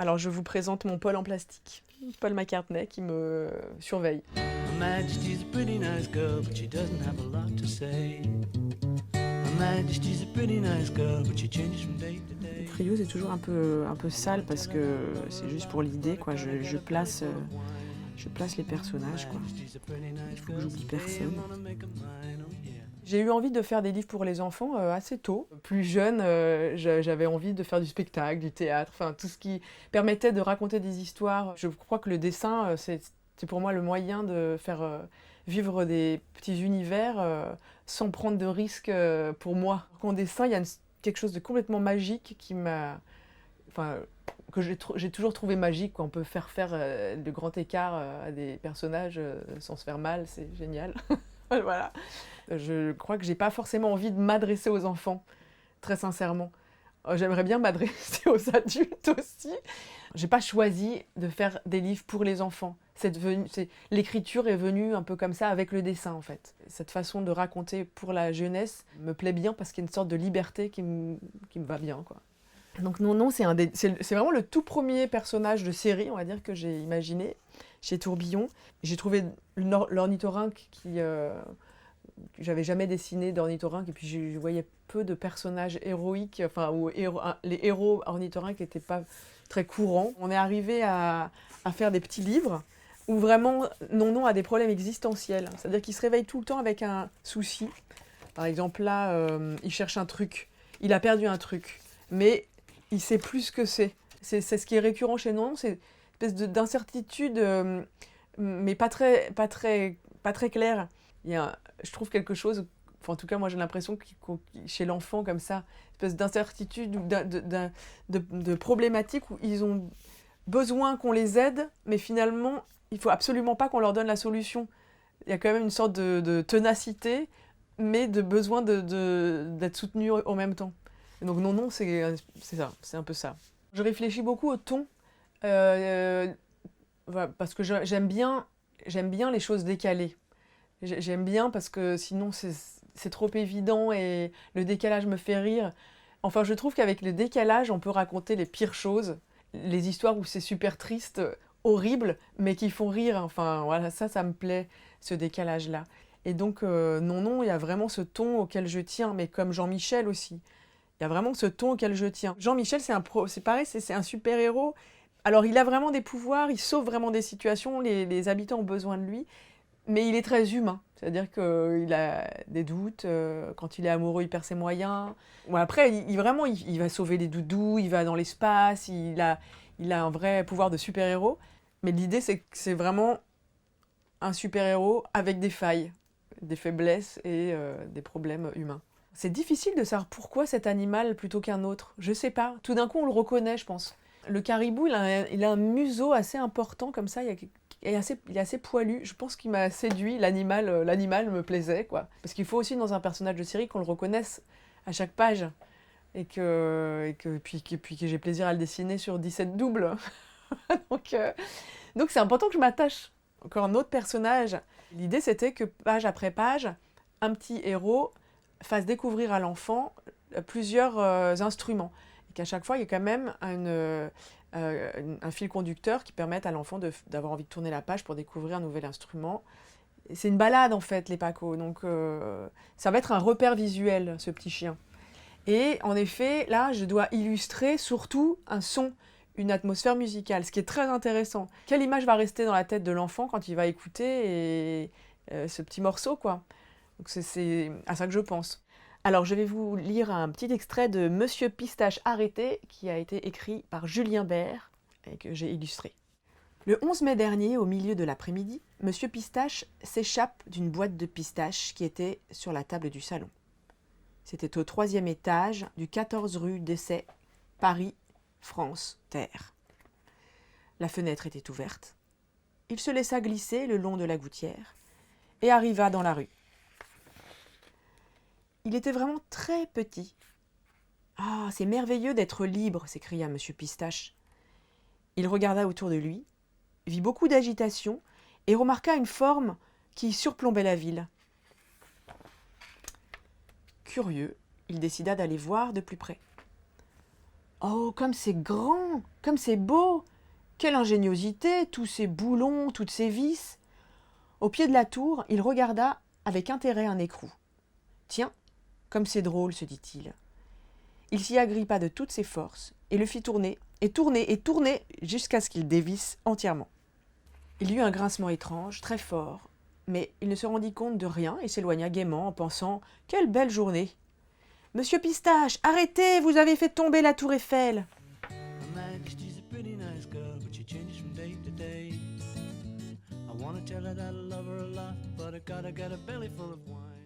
Alors je vous présente mon Paul en plastique, Paul McCartney qui me surveille. Her Majesty's a pretty nice girl, but she doesn't have a lot to say. Her Majesty's a pretty nice girl, but she changes from day to Le day. trio c'est toujours un peu sale parce que c'est juste pour l'idée, quoi. Je place les personnages, quoi. Il faut que j'oublie personne. J'ai eu envie de faire des livres pour les enfants assez tôt. Plus jeune, j'avais envie de faire du spectacle, du théâtre, enfin tout ce qui permettait de raconter des histoires. Je crois que le dessin, c'est pour moi le moyen de faire vivre des petits univers sans prendre de risques pour moi. En dessin, il y a quelque chose de complètement magique qui m'a... Enfin, que j'ai toujours trouvé magique, quoi. On peut faire de grands écarts à des personnages sans se faire mal, c'est génial. Voilà. Je crois que j'ai pas forcément envie de m'adresser aux enfants, très sincèrement. J'aimerais bien m'adresser aux adultes aussi. J'ai pas choisi de faire des livres pour les enfants. L'écriture est venue un peu comme ça avec le dessin, en fait. Cette façon de raconter pour la jeunesse me plaît bien parce qu'il y a une sorte de liberté qui me va bien, quoi. Donc non, c'est vraiment le tout premier personnage de série, on va dire, que j'ai imaginé chez Tourbillon. J'ai trouvé l'ornithorynque que j'avais jamais dessiné d'ornithorynque, et puis je voyais peu de personnages héroïques, enfin, les héros ornithorynques n'étaient pas très courants. On est arrivé à faire des petits livres où vraiment Non a des problèmes existentiels. C'est-à-dire qu'il se réveille tout le temps avec un souci. Par exemple, là, il cherche un truc. Il a perdu un truc. Mais il sait plus ce que c'est. C'est ce qui est récurrent chez Non, c'est une espèce d'incertitude, mais pas très claire. Je trouve quelque chose, enfin, en tout cas moi j'ai l'impression que chez l'enfant comme ça, une espèce d'incertitude ou de problématique où ils ont besoin qu'on les aide, mais finalement il faut absolument pas qu'on leur donne la solution. Il y a quand même une sorte de ténacité, mais de besoin d'être soutenu en même temps. Et donc Non, c'est ça, c'est un peu ça. Je réfléchis beaucoup au ton, voilà, parce que j'aime bien les choses décalées. J'aime bien parce que sinon c'est trop évident et le décalage me fait rire. Enfin, je trouve qu'avec le décalage, on peut raconter les pires choses. Les histoires où c'est super triste, horrible, mais qui font rire. Enfin, voilà, ça me plaît, ce décalage-là. Et donc, Non, il y a vraiment ce ton auquel je tiens, mais comme Jean-Michel aussi. Il y a vraiment ce ton auquel je tiens. Jean-Michel, c'est pareil, c'est un super-héros. Alors, il a vraiment des pouvoirs, il sauve vraiment des situations, les habitants ont besoin de lui. Mais il est très humain, c'est-à-dire qu'il a des doutes, quand il est amoureux, il perd ses moyens. Bon, après, vraiment, il va sauver les doudous, il va dans l'espace, il a un vrai pouvoir de super-héros. Mais l'idée, c'est que c'est vraiment un super-héros avec des failles, des faiblesses et des problèmes humains. C'est difficile de savoir pourquoi cet animal plutôt qu'un autre. Je sais pas. Tout d'un coup, on le reconnaît, je pense. Le caribou, il a un museau assez important comme ça. Il est assez poilu. Je pense qu'il m'a séduit. L'animal me plaisait, quoi. Parce qu'il faut aussi dans un personnage de série qu'on le reconnaisse à chaque page. Puis que j'ai plaisir à le dessiner sur 17 doubles. Donc c'est important que je m'attache encore à un autre personnage. L'idée c'était que page après page, un petit héros fasse découvrir à l'enfant plusieurs instruments. Et qu'à chaque fois, il y a quand même un fil conducteur qui permette à l'enfant d'avoir envie de tourner la page pour découvrir un nouvel instrument. C'est une balade en fait, les Paco. Donc ça va être un repère visuel, ce petit chien. Et en effet, là, je dois illustrer surtout un son, une atmosphère musicale, ce qui est très intéressant. Quelle image va rester dans la tête de l'enfant quand il va écouter ce petit morceau, quoi. Donc c'est à ça que je pense. Alors je vais vous lire un petit extrait de Monsieur Pistache arrêté qui a été écrit par Julien Bert et que j'ai illustré. Le 11 mai dernier, au milieu de l'après-midi, Monsieur Pistache s'échappe d'une boîte de pistaches qui était sur la table du salon. C'était au 3e étage du 14 rue d'Essai, Paris, France, Terre. La fenêtre était ouverte. Il se laissa glisser le long de la gouttière et arriva dans la rue. Il était vraiment très petit. « Ah, c'est merveilleux d'être libre !» s'écria M. Pistache. Il regarda autour de lui, vit beaucoup d'agitation et remarqua une forme qui surplombait la ville. Curieux, il décida d'aller voir de plus près. Oh, comme c'est grand, comme c'est beau! Quelle ingéniosité, tous ces boulons, toutes ces vis! Au pied de la tour, il regarda avec intérêt un écrou. Tiens, comme c'est drôle, se dit-il. Il s'y agrippa de toutes ses forces et le fit tourner, et tourner, et tourner, jusqu'à ce qu'il dévisse entièrement. Il y eut un grincement étrange, très fort, mais il ne se rendit compte de rien et s'éloigna gaiement en pensant « Quelle belle journée !»« Monsieur Pistache, arrêtez, vous avez fait tomber la tour Eiffel !» Her Majesty's a pretty nice girl, but she changes from day to day. I wanna tell her that I love her a lot, but I gotta get a belly full of wine.